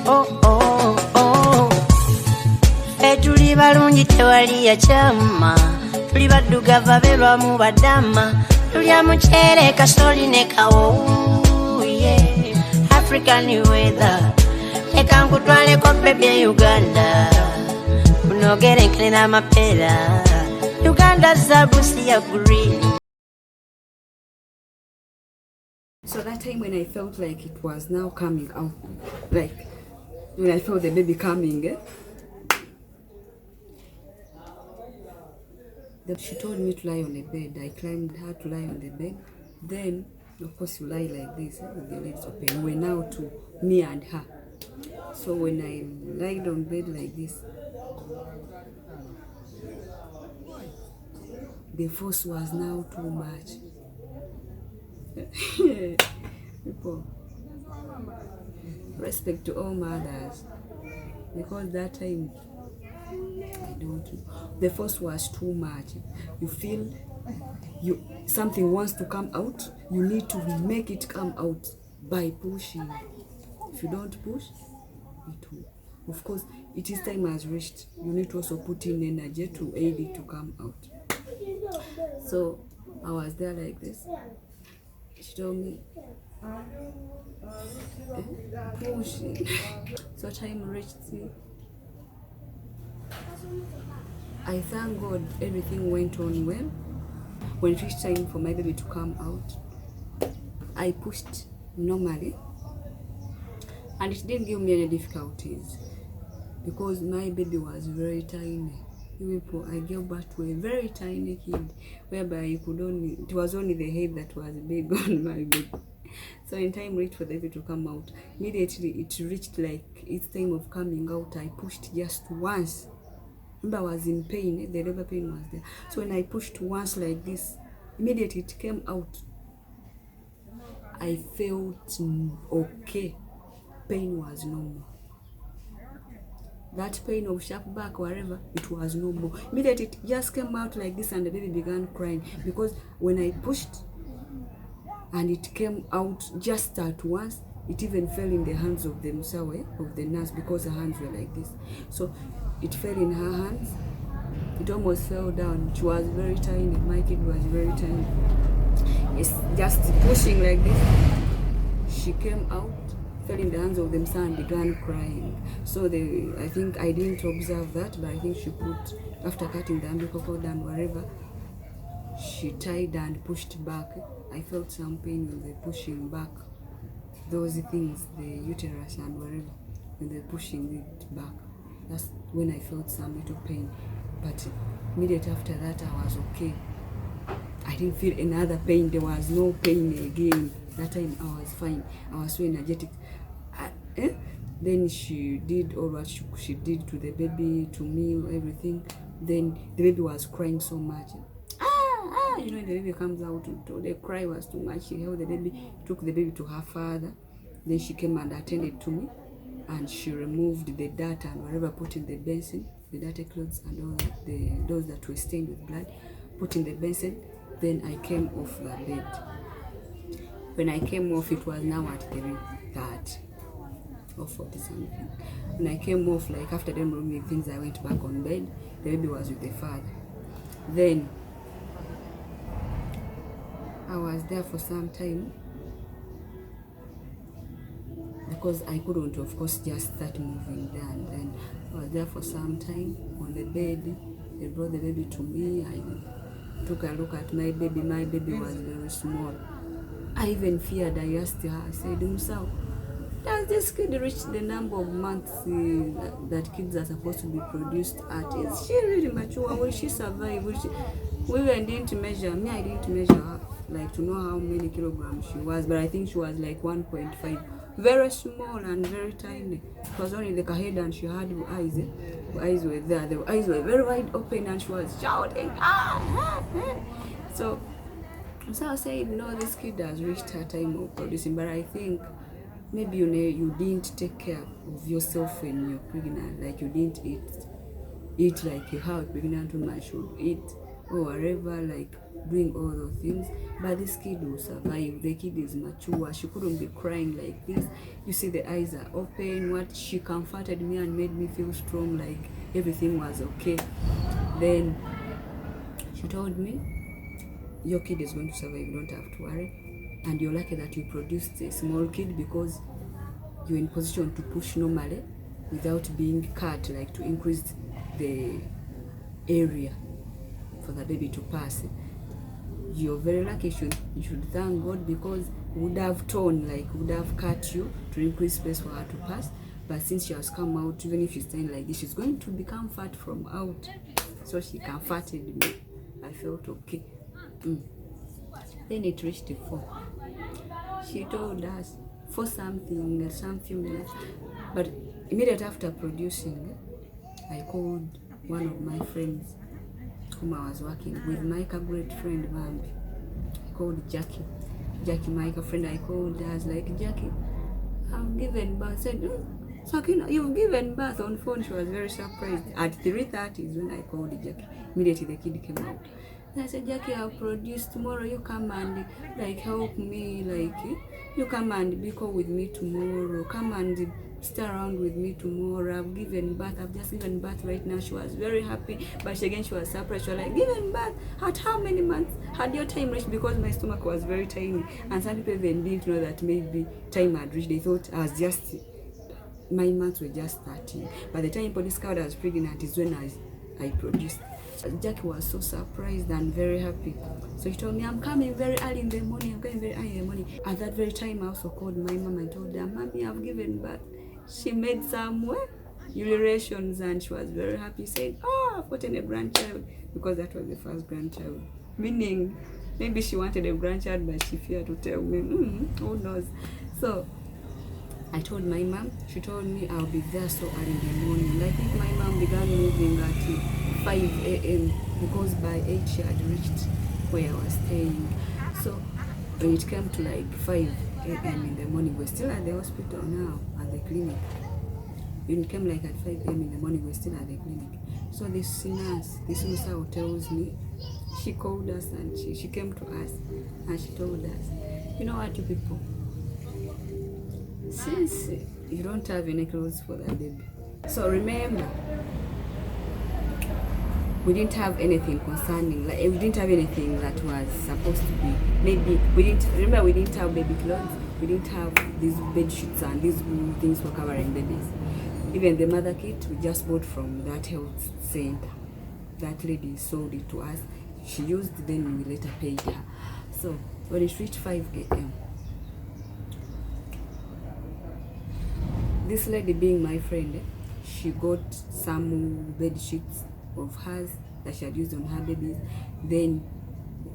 oh, oh, oh. Tuli balungi tewali yakyama, tuli baddugavu abeerwamu badama, tulya muceere kasoli ne kawo, yeah. African weather, leka nkutwaleko bebe Uganda, unogerenkere n'amapeera, Uganda zabusi ya green. So that time when I felt like it was now coming out, like when I felt the baby coming, she told me to lie on the bed. I climbed her to lie on the bed. Then, of course, you lie like this with your legs open. We're now to me and her. So when I lied on bed like this, the force was now too much. People, respect to all mothers, because that time, I don't know, the force was too much. You feel something wants to come out, you need to make it come out by pushing. If you don't push, it will. Of course, it is time has reached. You need to also put in energy to aid it to come out. So I was there like this. She told me, pushing. So time reached me. I thank God everything went on well. When it reached time for my baby to come out, I pushed normally, and it didn't give me any difficulties because my baby was very tiny. I gave birth to a very tiny kid, whereby it was only the head that was big on my baby. So in time reached for the baby to come out, immediately it reached like its time of coming out. I pushed just once. Remember, I was in pain, the labor pain was there. So when I pushed once like this, immediately it came out. I felt okay. Pain was normal. That pain of sharp back, wherever, it was no more. Immediately it just came out like this, and the baby began crying, because when I pushed and it came out just at once, it even fell in the hands of the musawe, of the nurse, because her hands were like this. So it fell in her hands. It almost fell down. She was very tiny. My kid was very tiny. It's just pushing like this. She came out, fell in the hands of them, and began crying. So I think I didn't observe that, but I think she put, after cutting the umbilical cord and wherever, she tied and pushed back. I felt some pain when they pushing back those things, the uterus and wherever, when they're pushing it back. That's when I felt some little pain. But immediately after that, I was okay. I didn't feel another pain. There was no pain again. That time I was fine. I was so energetic. Then she did all what she did to the baby, to me, everything. Then the baby was crying so much. You know, the baby comes out, the cry was too much. She held the baby, took the baby to her father. Then she came and attended to me, and she removed the dirt and whatever, put in the basin, the dirty clothes and all those that were stained with blood, put in the basin. Then I came off the bed. When I came off, it was now at 3:30 or 40 something. When I came off, like after them removing things, I went back on bed. The baby was with the father. Then I was there for some time, because I couldn't, of course, just start moving there. And then I was there for some time on the bed. They brought the baby to me. I took a look at my baby. My baby was very small. I even feared. I asked her, I said, Musa, does this kid reach the number of months that kids are supposed to be produced at? Is she really mature? Will she survive? We didn't measure. Me, I didn't measure her, like to know how many kilograms she was, but I think she was like 1.5. Very small and very tiny. It was only the head, and she had eyes. The eyes were there. The eyes were very wide open, and she was shouting. So I said, no, this kid has reached her time of producing, but I think maybe you didn't take care of yourself when you're pregnant. Like you didn't eat like how a pregnant woman should eat. or whatever, like doing all those things. But this kid will survive. The kid is mature. She couldn't be crying like this. You see the eyes are open. What she comforted me and made me feel strong, like everything was okay. Then she told me, your kid is going to survive, you don't have to worry. And you're lucky that you produced a small kid, because you're in position to push normally without being cut, like to increase the area for the baby to pass. You're very lucky. You should thank God, because would have torn, like would have cut you to increase space for her to pass. But since she has come out, even if she's staying like this, she's going to become fat from out. So she comforted me. I felt okay. Then it reached 4. She told us for some few minutes. But immediately after producing, I called one of my friends whom I was working with, Micah, great friend, Bambi. I called Jackie, Micah friend. I called her, I was like, Jackie, I've given birth. Said, so you've given birth on phone. She was very surprised. At 3:30 is when I called Jackie. Immediately the kid came out. And I said, Jackie, I'll produce tomorrow. You come and like help me, like you come and be with me tomorrow. Come and stay around with me tomorrow. I've given birth. I've just given birth right now. She was very happy, but she was surprised. She was like, given birth at how many months? Had your time reached? Because my stomach was very tiny, and some people even didn't know that maybe time had reached. They thought I was just, my months were just starting. By the time I discovered I was pregnant is when I produced. Jackie was so surprised and very happy. So she told me, I'm coming very early in the morning. I'm coming very early in the morning. At that very time, I also called my mom and told her, Mommy, I've given birth. She made some ulcerations and she was very happy, saying, oh, I've gotten a grandchild, because that was the first grandchild. Meaning, maybe she wanted a grandchild, but she feared to tell me. Who knows? So I told my mom. She told me I'll be there so early in the morning. I think my mom began moving at 5 a.m. because by 8 she had reached where I was staying. So when it came to like 5 a.m. in the morning, we're still at the hospital now, at the clinic. When it came like at 5 a.m. in the morning, we're still at the clinic. So this nurse who tells me, she called us and she came to us and she told us, you know what, you people, since you don't have any clothes for the baby, so remember, we didn't have anything concerning, like we didn't have anything that was supposed to be, maybe we didn't have baby clothes, we didn't have these bed sheets and these things for covering babies. Even the mother kit we just bought from that health center. That lady sold it to us. She used, then we later paid her. So when it reached 5 a.m., this lady, being my friend, she got some bed sheets of hers that she had used on her babies, then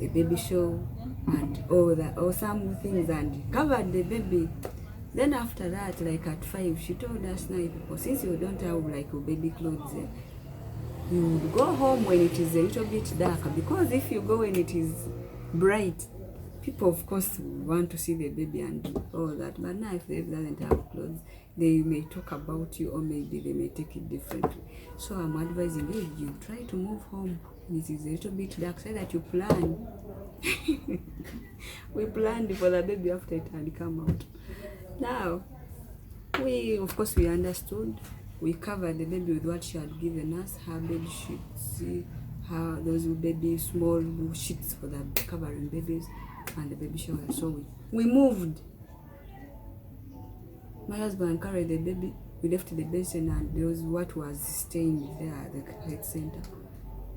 a baby shawl and all that, or some things, and covered the baby. Then after that, like at 5, she told us, now people, since you don't have like baby clothes, you go home when it is a little bit darker, because if you go when it is bright, people of course want to see the baby and all that. But now if the baby doesn't have clothes, they may talk about you, or maybe they may take it differently. So I'm advising you try to move home when it is a little bit dark, so that you plan. We planned for the baby after it had come out. Now, we understood. We covered the baby with what she had given us, her bed sheets, those baby small sheets for the covering babies, and the baby shower. So we moved. My husband carried the baby. We left the basin, and there was what was staying there at the health center.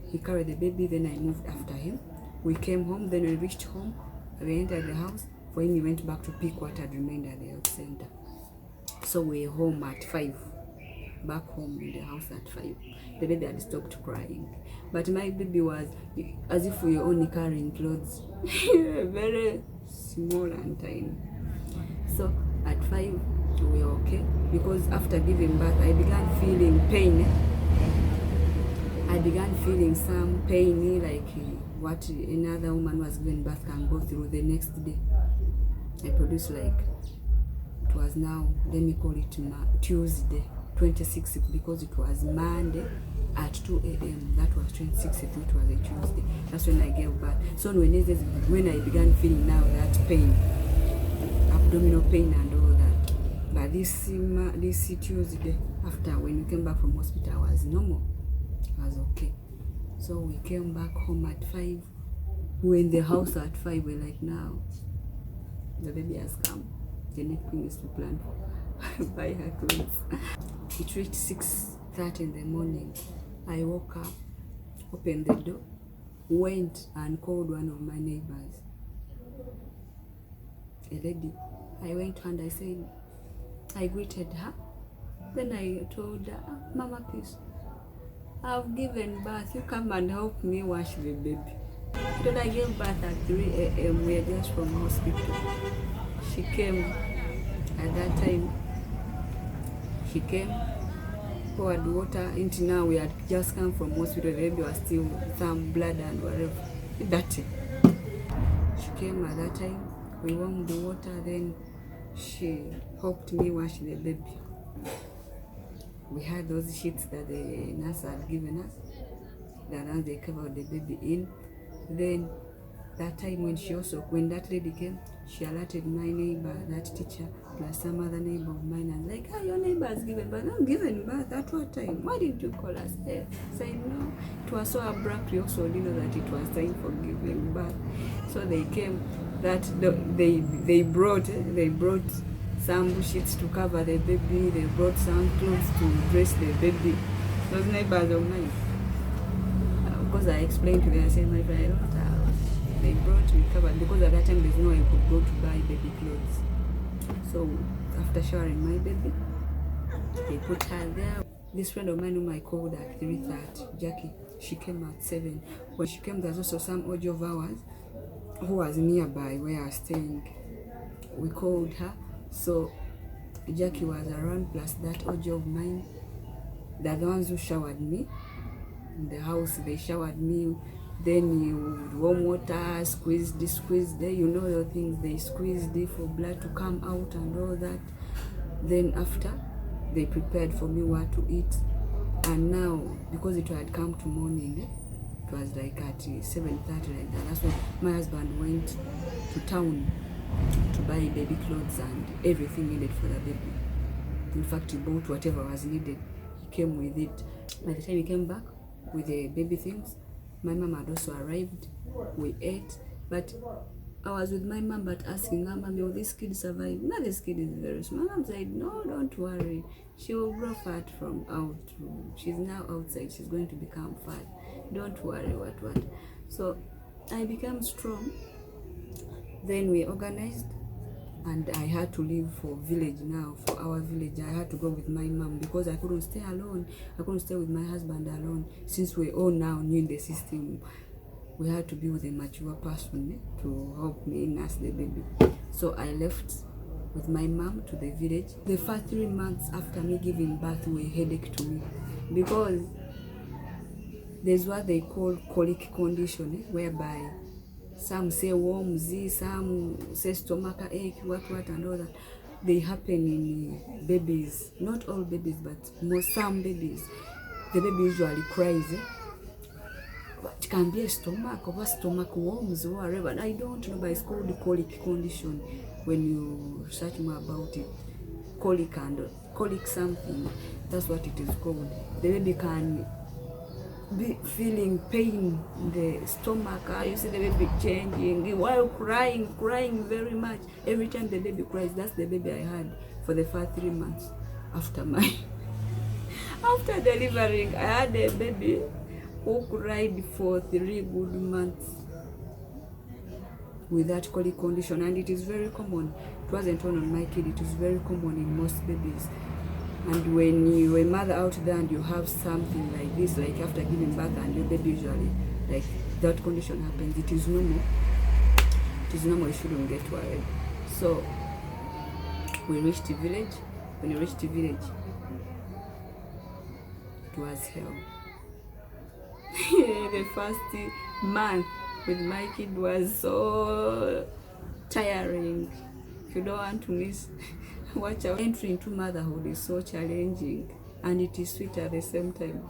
He carried the baby, then I moved after him. We came home, then we reached home. We entered the house. For him, he went back to pick what had remained at the health center. So we were home at 5. Back home in the house at 5. The baby had stopped crying. But my baby was as if we were only carrying clothes. Very small and tiny. So at 5, we were okay. Because after giving birth, I began feeling pain. I began feeling some pain, like what another woman was giving birth can go through the next day. I produced like, it was now, let me call it Tuesday. 26th, because it was Monday at 2 a.m. That was 26th, it was a Tuesday. That's when I gave birth. So on Wednesday, when I began feeling now that pain, abdominal pain and all that. But this Tuesday, after when we came back from hospital, I was normal. I was okay. So we came back home at 5. We were in the house at 5. We're like, now the baby has come. The next thing is to plan for buy her clothes. It reached 6:30 in the morning. I woke up, opened the door, went and called one of my neighbors, a lady. I went and I said, I greeted her. Then I told her, Mama, please, I've given birth. You come and help me wash the baby. Then I gave birth at 3 a.m. We are just from hospital. She came at that time. She came, poured water into. Now we had just come from hospital. The baby was still some blood and whatever. Dirty. She came at that time. We warmed the water. Then she helped me wash the baby. We had those sheets that the nurse had given us. That they covered the baby in. Then that time when that lady came, she alerted my neighbor, that teacher, plus some other neighbor of mine, and like, your neighbor has given birth. I'm given birth at what time? Why didn't you call us? Said no. It was so abrupt. We also didn't know that it was time for giving birth. So they came. That they brought some sheets to cover the baby. They brought some clothes to dress the baby. Those neighbors of mine. Because I explained to them, I said, my friend, I don't have. They brought me covered, because at that time there's no way I could go to buy baby clothes. So after showering my baby, they put her there. This friend of mine whom I called at 3:30, Jackie, she came at 7. When she came, there's also some audio of ours who was nearby where I was staying. We called her. So Jackie was around, plus that audio of mine. They're the ones who showered me. In the house, they showered me. Then you warm water, squeezed, you know the things, they squeezed it for blood to come out and all that. Then after, they prepared for me what to eat. And now, because it had come to morning, it was like at 7:30 like that. That's when my husband went to town to buy baby clothes and everything needed for the baby. In fact, he bought whatever was needed. He came with it. By the time he came back with the baby things, my mom had also arrived. We ate, but I was with my mom, but asking her, Mommy, will this kid survive? No, this kid is very small. My mom said, no, don't worry. She will grow fat from out. She's now outside. She's going to become fat. Don't worry, what. So I became strong. Then we organized, and I had to leave for village now, for our village. I had to go with my mom because I couldn't stay alone. I couldn't stay with my husband alone. Since we all now knew the system, we had to be with a mature person to help me nurse the baby. So I left with my mom to the village. The first 3 months after me giving birth were a headache to me, because there's what they call colic condition, whereby some say worms, some say stomach ache, what and all that. They happen in babies, not all babies, but some babies. The baby usually cries, but it can be a stomach or stomach worms or whatever. I don't know, but it's called colic condition. When you search more about it, colic something, that's what it is called. The baby can be feeling pain in the stomach. You see the baby changing while crying very much. Every time the baby cries, that's the baby I had for the first 3 months after delivering. I had a baby who cried for 3 good months with that colic condition, and it is very common. It wasn't only on my kid, it is very common in most babies. And when you're a mother out there and you have something like this, like after giving birth and your baby usually, like that condition happens, it is normal. It is normal, you shouldn't get worried. So we reached the village. When we reached the village, it was hell. The first month with my kid was so tiring. If you don't want to miss, watch out. Entry into motherhood is so challenging. and it is sweet at the same time.